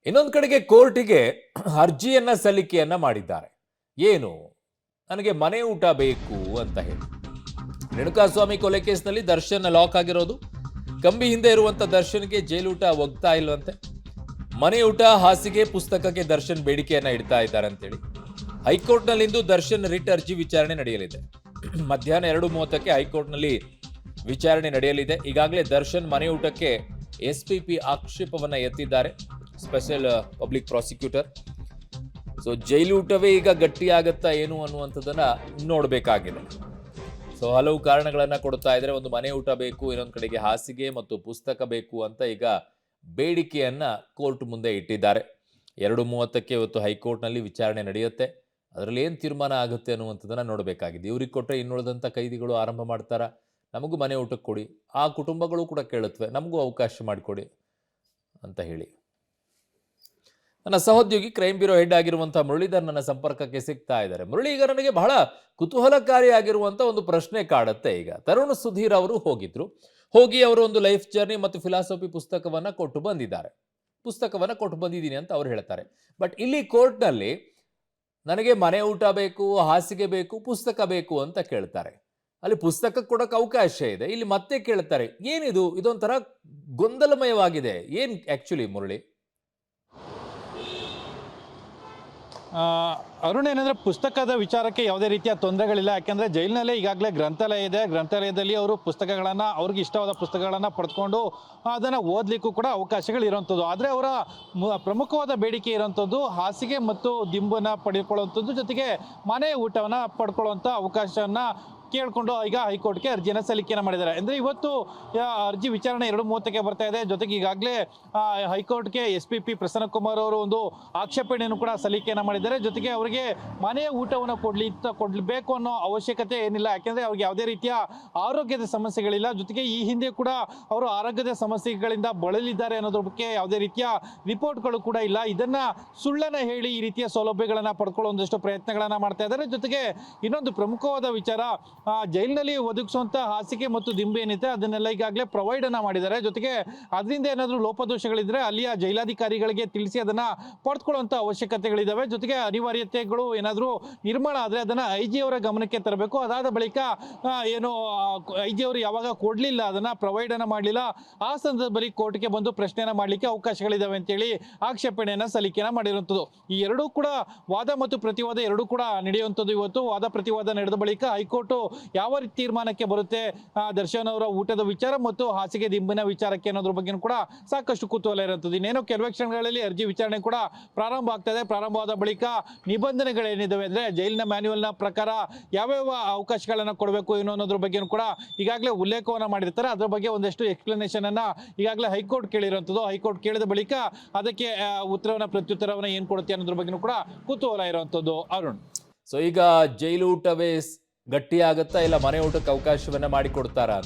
ಇನ್ನೊಂದು ಕಡೆಗೆ ಕೋರ್ಟಿಗೆ ಅರ್ಜಿಯನ್ನ ಸಲ್ಲಿಕೆಯನ್ನ ಮಾಡಿದ್ದಾರೆ. ಏನು, ನನಗೆ ಮನೆ ಊಟ ಬೇಕು ಅಂತ ಹೇಳಿ. ರೇಣುಕಾಸ್ವಾಮಿ ಕೊಲೆ ಕೇಸ್ನಲ್ಲಿ ದರ್ಶನ್ ಲಾಕ್ ಆಗಿರೋದು, ಕಂಬಿ ಹಿಂದೆ ಇರುವಂತ ದರ್ಶನ್ಗೆ ಜೈಲೂಟ ಒಗ್ತಾ ಇಲ್ವಂತೆ. ಮನೆ ಊಟ, ಹಾಸಿಗೆ, ಪುಸ್ತಕಕ್ಕೆ ದರ್ಶನ್ ಬೇಡಿಕೆಯನ್ನ ಇಡ್ತಾ ಇದ್ದಾರೆ ಅಂತೇಳಿ ಹೈಕೋರ್ಟ್ನಲ್ಲಿಂದು ದರ್ಶನ್ ರಿಟ್ ಅರ್ಜಿ ವಿಚಾರಣೆ ನಡೆಯಲಿದೆ. ಮಧ್ಯಾಹ್ನ 2:30ಕ್ಕೆ ಹೈಕೋರ್ಟ್ನಲ್ಲಿ ವಿಚಾರಣೆ ನಡೆಯಲಿದೆ. ಈಗಾಗಲೇ ದರ್ಶನ್ ಮನೆ ಊಟಕ್ಕೆ ಎಸ್ಪಿಪಿ ಆಕ್ಷೇಪವನ್ನ ಎತ್ತಿದ್ದಾರೆ, ಸ್ಪೆಷಲ್ ಪಬ್ಲಿಕ್ ಪ್ರಾಸಿಕ್ಯೂಟರ್. ಸೊ ಜೈಲೂಟವೇ ಈಗ ಗಟ್ಟಿಯಾಗತ್ತಾ ಏನು ಅನ್ನುವಂಥದ್ದನ್ನ ನೋಡಬೇಕಾಗಿದೆ. ಸೊ ಹಲವು ಕಾರಣಗಳನ್ನ ಕೊಡ್ತಾ ಇದ್ರೆ, ಒಂದು ಮನೆ ಊಟ ಬೇಕು, ಇನ್ನೊಂದು ಕಡೆಗೆ ಹಾಸಿಗೆ ಮತ್ತು ಪುಸ್ತಕ ಬೇಕು ಅಂತ ಈಗ ಬೇಡಿಕೆಯನ್ನ ಕೋರ್ಟ್ ಮುಂದೆ ಇಟ್ಟಿದ್ದಾರೆ. 2:30ಕ್ಕೆ ಇವತ್ತು ಹೈಕೋರ್ಟ್ನಲ್ಲಿ ವಿಚಾರಣೆ ನಡೆಯುತ್ತೆ. ಅದರಲ್ಲಿ ಏನು ತೀರ್ಮಾನ ಆಗುತ್ತೆ ಅನ್ನುವಂಥದ್ದನ್ನ ನೋಡಬೇಕಾಗಿದೆ. ಇವ್ರಿಗೆ ಕೊಟ್ಟರೆ ಇನ್ನುಳಿದಂಥ ಕೈದಿಗಳು ಆರಂಭ ಮಾಡ್ತಾರ, ನಮಗೂ ಮನೆ ಊಟಕ್ಕೆ ಕೊಡಿ, ಆ ಕುಟುಂಬಗಳು ಕೂಡ ಕೇಳುತ್ತವೆ, ನಮಗೂ ಅವಕಾಶ ಮಾಡಿಕೊಡಿ ಅಂತ ಹೇಳಿ. ನನ್ನ ಸಹೋದ್ಯೋಗಿ ಕ್ರೈಮ್ ಬ್ಯೂರೋ ಹೆಡ್ ಆಗಿರುವಂತಹ ಮುರಳೀಧರ್ ನನ್ನ ಸಂಪರ್ಕಕ್ಕೆ ಸಿಗ್ತಾ ಇದ್ದಾರೆ. ಮುರಳಿ, ಈಗ ನನಗೆ ಬಹಳ ಕುತೂಹಲಕಾರಿಯಾಗಿರುವಂತ ಒಂದು ಪ್ರಶ್ನೆ ಕಾಡುತ್ತೆ. ಈಗ ತರುಣ್ ಸುಧೀರ್ ಅವರು ಹೋಗಿ ಅವರು ಒಂದು ಲೈಫ್ ಜರ್ನಿ ಮತ್ತು ಫಿಲಾಸಫಿ ಪುಸ್ತಕವನ್ನ ಕೊಟ್ಟು ಬಂದಿದ್ದೀನಿ ಅಂತ ಅವ್ರು ಹೇಳ್ತಾರೆ. ಬಟ್ ಇಲ್ಲಿ ಕೋರ್ಟ್ನಲ್ಲಿ ನನಗೆ ಮನೆ ಊಟ ಬೇಕು, ಹಾಸಿಗೆ ಬೇಕು, ಪುಸ್ತಕ ಬೇಕು ಅಂತ ಕೇಳ್ತಾರೆ. ಅಲ್ಲಿ ಪುಸ್ತಕ ಕೊಡಕ್ಕೆ ಅವಕಾಶ ಇದೆ, ಇಲ್ಲಿ ಮತ್ತೆ ಕೇಳ್ತಾರೆ. ಏನಿದು? ಇದೊಂಥರ ಗೊಂದಲಮಯವಾಗಿದೆ. ಏನ್ ಆಕ್ಚುಲಿ ಮುರಳಿ? ಅರುಣ್, ಏನಂದರೆ ಪುಸ್ತಕದ ವಿಚಾರಕ್ಕೆ ಯಾವುದೇ ರೀತಿಯ ತೊಂದರೆಗಳಿಲ್ಲ. ಯಾಕೆಂದರೆ ಜೈಲಿನಲ್ಲೇ ಈಗಾಗಲೇ ಗ್ರಂಥಾಲಯ ಇದೆ. ಗ್ರಂಥಾಲಯದಲ್ಲಿ ಅವರು ಪುಸ್ತಕಗಳನ್ನು, ಅವ್ರಿಗೆ ಇಷ್ಟವಾದ ಪುಸ್ತಕಗಳನ್ನು ಪಡೆದುಕೊಂಡು ಅದನ್ನು ಓದಲಿಕ್ಕೂ ಕೂಡ ಅವಕಾಶಗಳಿರೋಂಥದ್ದು. ಆದರೆ ಅವರ ಪ್ರಮುಖವಾದ ಬೇಡಿಕೆ ಇರೋಂಥದ್ದು ಹಾಸಿಗೆ ಮತ್ತು ದಿಂಬನ್ನು ಪಡೆದುಕೊಳ್ಳುವಂಥದ್ದು, ಜೊತೆಗೆ ಮನೆ ಊಟವನ್ನು ಪಡ್ಕೊಳ್ಳುವಂಥ ಅವಕಾಶವನ್ನು ಕೇಳಿಕೊಂಡು ಈಗ ಹೈಕೋರ್ಟ್ಗೆ ಅರ್ಜಿಯನ್ನು ಸಲ್ಲಿಕೆಯನ್ನು ಮಾಡಿದ್ದಾರೆ. ಅಂದರೆ ಇವತ್ತು ಅರ್ಜಿ ವಿಚಾರಣೆ 2:30ಕ್ಕೆ ಬರ್ತಾ ಇದೆ. ಜೊತೆಗೆ ಈಗಾಗಲೇ ಹೈಕೋರ್ಟ್ಗೆ SPP ಪ್ರಸನ್ನಕುಮಾರ್ ಅವರು ಒಂದು ಆಕ್ಷೇಪಣೆಯನ್ನು ಕೂಡ ಸಲ್ಲಿಕೆಯನ್ನು ಮಾಡಿದ್ದಾರೆ. ಜೊತೆಗೆ ಅವರಿಗೆ ಮನೆಯ ಊಟವನ್ನು ಕೊಡಬೇಕು ಅನ್ನೋ ಅವಶ್ಯಕತೆ ಏನಿಲ್ಲ, ಯಾಕೆಂದರೆ ಅವ್ರಿಗೆ ಯಾವುದೇ ರೀತಿಯ ಆರೋಗ್ಯದ ಸಮಸ್ಯೆಗಳಿಲ್ಲ. ಜೊತೆಗೆ ಈ ಹಿಂದೆ ಕೂಡ ಅವರು ಆರೋಗ್ಯದ ಸಮಸ್ಯೆಗಳಿಂದ ಬಳಲಿದ್ದಾರೆ ಅನ್ನೋದ್ರ ಬಗ್ಗೆ ಯಾವುದೇ ರೀತಿಯ ರಿಪೋರ್ಟ್ಗಳು ಕೂಡ ಇಲ್ಲ. ಇದನ್ನು ಸುಳ್ಳನ್ನು ಹೇಳಿ ಈ ರೀತಿಯ ಸೌಲಭ್ಯಗಳನ್ನು ಪಡ್ಕೊಳ್ಳೋ ಒಂದಷ್ಟು ಪ್ರಯತ್ನಗಳನ್ನು ಮಾಡ್ತಾ ಇದ್ದಾರೆ. ಜೊತೆಗೆ ಇನ್ನೊಂದು ಪ್ರಮುಖವಾದ ವಿಚಾರ, ಜೈಲಿನಲ್ಲಿ ಒದಗಿಸುವಂತ ಹಾಸಿಗೆ ಮತ್ತು ದಿಂಬು ಏನಿದೆ ಅದನ್ನೆಲ್ಲ ಈಗಾಗಲೇ ಪ್ರೊವೈಡ್ ಅನ್ನ ಮಾಡಿದ್ದಾರೆ. ಜೊತೆಗೆ ಅದರಿಂದ ಏನಾದರೂ ಲೋಪದೋಷಗಳಿದ್ರೆ ಅಲ್ಲಿಯ ಜೈಲಾಧಿಕಾರಿಗಳಿಗೆ ತಿಳಿಸಿ ಅದನ್ನ ಪಡೆದುಕೊಳ್ಳುವಂತ ಅವಶ್ಯಕತೆಗಳಿದಾವೆ. ಜೊತೆಗೆ ಅನಿವಾರ್ಯತೆಗಳು ಏನಾದರೂ ನಿರ್ಮಾಣ ಆದರೆ ಅದನ್ನ IG ಅವರ ಗಮನಕ್ಕೆ ತರಬೇಕು. ಅದಾದ ಬಳಿಕ ಏನು IG ಅವರು ಯಾವಾಗ ಕೊಡಲಿಲ್ಲ, ಅದನ್ನ ಪ್ರೊವೈಡ್ ಅನ್ನ ಮಾಡಲಿಲ್ಲ, ಆ ಸಂದರ್ಭದಲ್ಲಿ ಕೋರ್ಟ್ಗೆ ಬಂದು ಪ್ರಶ್ನೆಯನ್ನ ಮಾಡಲಿಕ್ಕೆ ಅವಕಾಶಗಳಿದಾವೆ ಅಂತೇಳಿ ಆಕ್ಷೇಪಣೆಯನ್ನ ಸಲ್ಲಿಕೆಯನ್ನ ಮಾಡಿರುವಂಥದ್ದು. ಈ ಎರಡೂ ಕೂಡ ವಾದ ಮತ್ತು ಪ್ರತಿವಾದ ಎರಡೂ ಕೂಡ ನಡೆಯುವಂಥದ್ದು. ಇವತ್ತು ವಾದ ಪ್ರತಿವಾದ ನಡೆದ ಬಳಿಕ ಹೈಕೋರ್ಟ್ ಯಾವ ರೀತಿ ತೀರ್ಮಾನಕ್ಕೆ ಬರುತ್ತೆ ದರ್ಶನ್ ಅವರ ಊಟದ ವಿಚಾರ ಮತ್ತು ಹಾಸಿಗೆ ದಿಂಬಿನ ವಿಚಾರಕ್ಕೆ ಅನ್ನೋದ್ರ ಬಗ್ಗೆ ಕೂಡ ಸಾಕಷ್ಟು ಕುತೂಹಲ ಇರುತ್ತದೆ. ಇನ್ನೇನು ಕೆಲವೇ ಕ್ಷಣಗಳಲ್ಲಿ ಅರ್ಜಿ ವಿಚಾರಣೆ ಕೂಡ ಪ್ರಾರಂಭ ಆಗ್ತದೆ. ಪ್ರಾರಂಭವಾದ ಬಳಿಕ ನಿಬಂಧನೆಗಳೇನಿದಾವೆ ಅಂದ್ರೆ ಜೈಲಿನ ಮ್ಯಾನ್ಯುವಲ್ನ ಪ್ರಕಾರ ಯಾವ್ಯಾವ ಅವಕಾಶಗಳನ್ನ ಕೊಡಬೇಕು ಏನು ಅನ್ನೋದ್ರ ಬಗ್ಗೆ ಕೂಡ ಈಗಾಗಲೇ ಉಲ್ಲೇಖವನ್ನ ಮಾಡಿರ್ತಾರೆ. ಅದ್ರ ಬಗ್ಗೆ ಒಂದಷ್ಟು ಎಕ್ಸ್ಪ್ಲನೇಷನ್ ಅನ್ನ ಈಗಾಗಲೇ ಹೈಕೋರ್ಟ್ ಕೇಳಿರುವಂಥದ್ದು. ಹೈಕೋರ್ಟ್ ಕೇಳಿದ ಬಳಿಕ ಅದಕ್ಕೆ ಉತ್ತರವನ್ನ ಪ್ರತ್ಯುತ್ತರವನ್ನ ಏನ್ ಕೊಡುತ್ತೆ ಅನ್ನೋದ್ರ ಬಗ್ಗೆ ಕೂಡ ಕುತೂಹಲ ಇರುವಂಥದ್ದು. ಅರುಣ್, ಸೊ ಈಗ ಜೈಲು ಊಟವೇ ಗಟ್ಟಿ ಆಗತ್ತಾ, ಇಲ್ಲ ಮನೆ ಊಟಕ್ಕೆ ಅವಕಾಶವನ್ನ ಮಾಡಿಕೊಡ್ತಾರಾ?